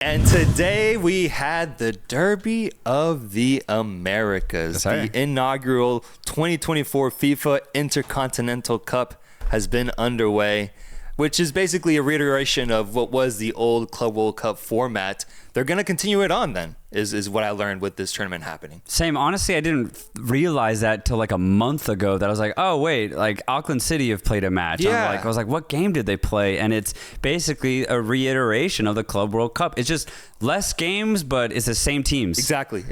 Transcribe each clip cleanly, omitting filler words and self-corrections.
And today we had the Derby of the Americas. The inaugural 2024 FIFA Intercontinental Cup has been underway, which is basically a reiteration of what was the old Club World Cup format. They're going to continue it on then, is what I learned with this tournament happening. Same. Honestly, I didn't realize that till like a month ago that I was like, oh, wait, like Auckland City have played a match. Yeah. I was like, what game did they play? And it's basically a reiteration of the Club World Cup. It's just less games, but it's the same teams. Exactly.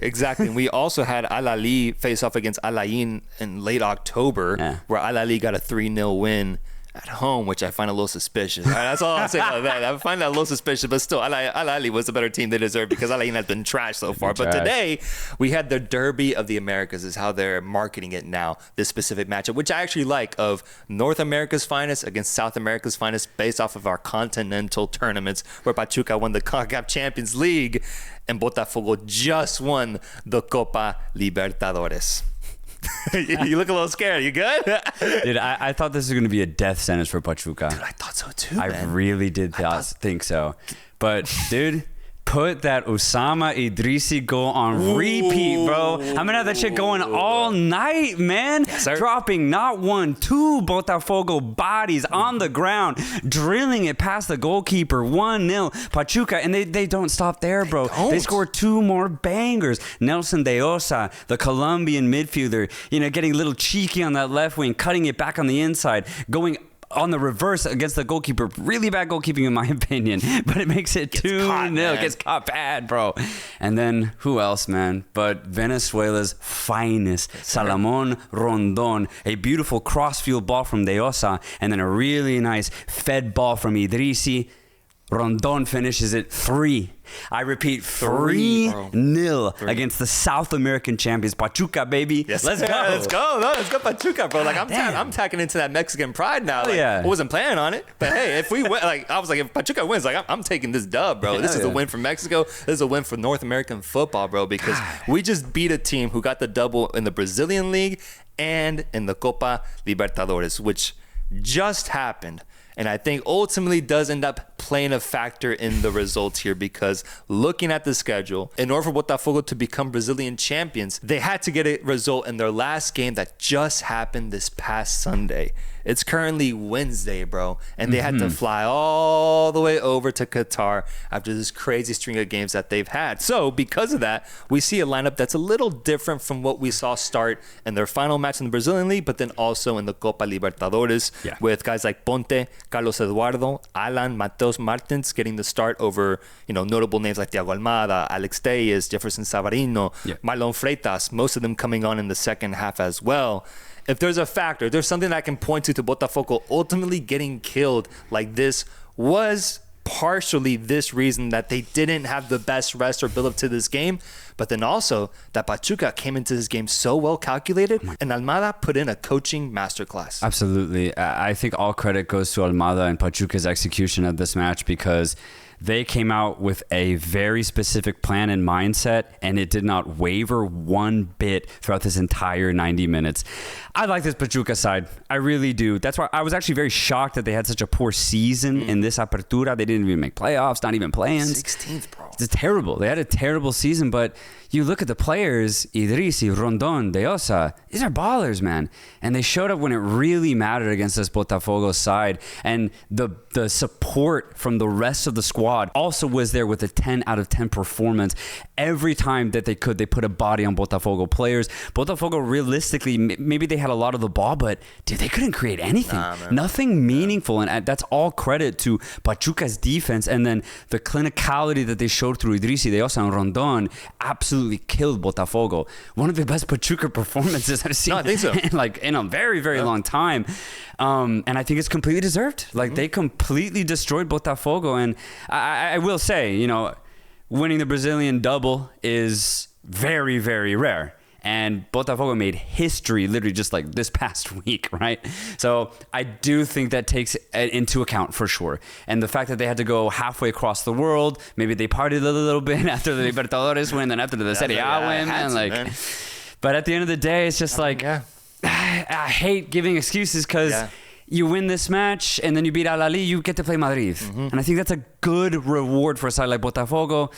And we also had Al Ahly face off against Al Ain in late October, where Al Ahly got a 3-0 win at home, which I find a little suspicious. That's all I'll say about that. I find that a little suspicious, but still, Al Ahly was the better team they deserved because Al Ain has been trashed so far. But today, we had the Derby of the Americas is how they're marketing it now, this specific matchup, which I actually like, of North America's finest against South America's finest based off of our continental tournaments, where Pachuca won the CONCACAF Champions League and Botafogo just won the Copa Libertadores. You look a little scared. You good? Dude, I thought this was going to be a death sentence for Pachuca. Dude, I thought so too, man. I really did think so. But, dude, put that Osama Idrissi goal on repeat, bro. I'm going to have that shit going all night, man. Yes, sir. Dropping not one, two Botafogo bodies on the ground, drilling it past the goalkeeper, 1-0. Pachuca, and they don't stop there, bro. They score two more bangers. Nelson de Osa, the Colombian midfielder, getting a little cheeky on that left wing, cutting it back on the inside, going on the reverse against the goalkeeper. Really bad goalkeeping in my opinion, but it makes it 2-0. Gets caught bad, bro. And then who else, man, but Venezuela's finest, Salomon Rondon. A beautiful crossfield ball from De Osa, and then a really nice fed ball from Idrissi. Rondon finishes it 3. I repeat, 3-0 against the South American champions, Pachuca, baby. Yes, let's go. Let's go Pachuca, bro. Like I'm tacking into that Mexican pride now. Like, I wasn't planning on it, but hey, if we win, I was like, if Pachuca wins, I'm taking this dub, bro. This is a win for Mexico. This is a win for North American football, bro, because we just beat a team who got the double in the Brazilian League and in the Copa Libertadores, which just happened. And I think ultimately does end up playing a factor in the results here, because looking at the schedule, in order for Botafogo to become Brazilian champions, they had to get a result in their last game that just happened this past Sunday. It's currently Wednesday, bro. And they had to fly all the way over to Qatar after this crazy string of games that they've had. So because of that, we see a lineup that's a little different from what we saw start in their final match in the Brazilian League, but then also in the Copa Libertadores with guys like Ponte, Carlos Eduardo, Alan, Mateus Martins getting the start over, notable names like Thiago Almada, Alex Telles, Jefferson Savarino, Marlon Freitas, most of them coming on in the second half as well. If there's a factor, if there's something that I can point to Botafogo ultimately getting killed like this, was partially this reason that they didn't have the best rest or build up to this game, but then also that Pachuca came into this game so well calculated, and Almada put in a coaching masterclass. Absolutely. I think all credit goes to Almada and Pachuca's execution of this match, because they came out with a very specific plan and mindset, and it did not waver one bit throughout this entire 90 minutes. I like this Pachuca side. I really do. That's why I was actually very shocked that they had such a poor season in this Apertura. They didn't even make playoffs, not even play-ins. 16th, bro. It's terrible. They had a terrible season, but you look at the players, Idrissi, Rondon, De Osa, these are ballers, man. And they showed up when it really mattered against this Botafogo side. And the support from the rest of the squad also was there with a 10 out of 10 performance. Every time that they could, they put a body on Botafogo players. Botafogo, realistically, maybe they had a lot of the ball, but dude, they couldn't create anything. Nothing meaningful. And that's all credit to Pachuca's defense. And then the clinicality that they showed through Idrissi, De Osa, and Rondon absolutely killed Botafogo. One of the best Pachuca performances I've seen in a very, very long time. And I think it's completely deserved. They completely destroyed Botafogo. And I will say, winning the Brazilian double is very, very rare. And Botafogo made history literally just like this past week, right? So I do think that takes into account for sure. And the fact that they had to go halfway across the world, maybe they partied a little bit after the Libertadores win, then after the Serie A win, man. But at the end of the day, it's just I hate giving excuses because you win this match and then you beat Al-Ahly, you get to play Madrid. And I think that's a good reward for a side like Botafogo.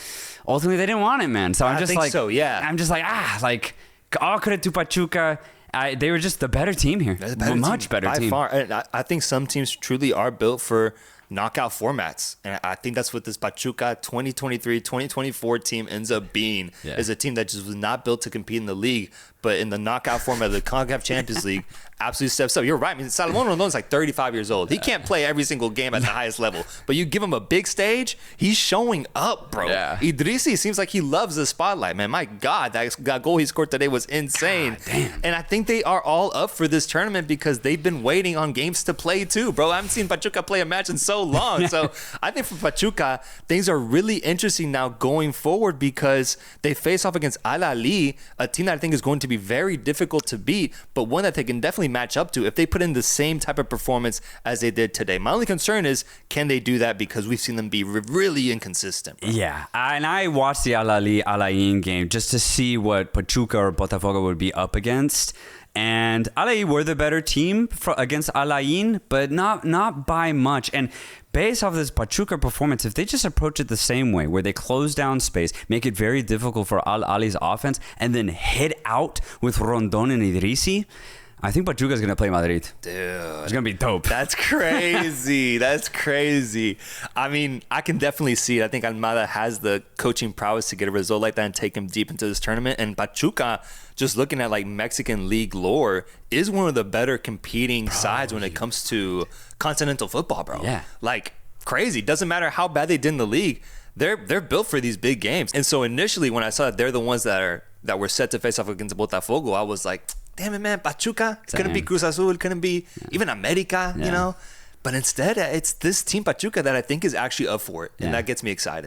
Ultimately, they didn't want it, man. So I'm just like, I'm just like, all credit to Pachuca. They were just the better team here. Much better team. By far. And I think some teams truly are built for knockout formats. And I think that's what this Pachuca 2023-2024 team ends up being, is a team that just was not built to compete in the league, but in the knockout format of the CONCACAF Champions League, absolutely steps up. You're right. I mean, Salomón Rondón's like 35 years old. He can't play every single game at the highest level, but you give him a big stage, he's showing up, bro. Idrissi seems like he loves the spotlight, man. My God, that goal he scored today was insane. And I think they are all up for this tournament because they've been waiting on games to play too, bro. I haven't seen Pachuca play a match in so long. So I think for Pachuca, things are really interesting now going forward because they face off against Al-Ahly, a team that I think is going to be very difficult to beat, but one that they can definitely match up to if they put in the same type of performance as they did today. My only concern is, can they do that? Because we've seen them be really inconsistent, bro. Yeah, and I watched the Al-Ahly game just to see what Pachuca or Botafogo would be up against. And Al-Ahly were the better team against Al-Ain, but not by much. And based off this Pachuca performance, if they just approach it the same way, where they close down space, make it very difficult for Al-Ahly's offense, and then hit out with Rondón and Idrissi, I think Pachuca's going to play Madrid. Dude. It's going to be dope. That's crazy. That's crazy. I mean, I can definitely see it. I think Almada has the coaching prowess to get a result like that and take him deep into this tournament. And Pachuca, just looking at like Mexican league lore, is one of the better competing sides when it comes to continental football, bro. Yeah. Like, crazy. Doesn't matter how bad they did in the league. They're built for these big games. And so initially when I saw that they're the ones that were set to face off against Botafogo, I was like, damn it, man, Pachuca. It couldn't be Cruz Azul. It couldn't be even America, you know? But instead, it's this team Pachuca that I think is actually up for it. And that gets me excited.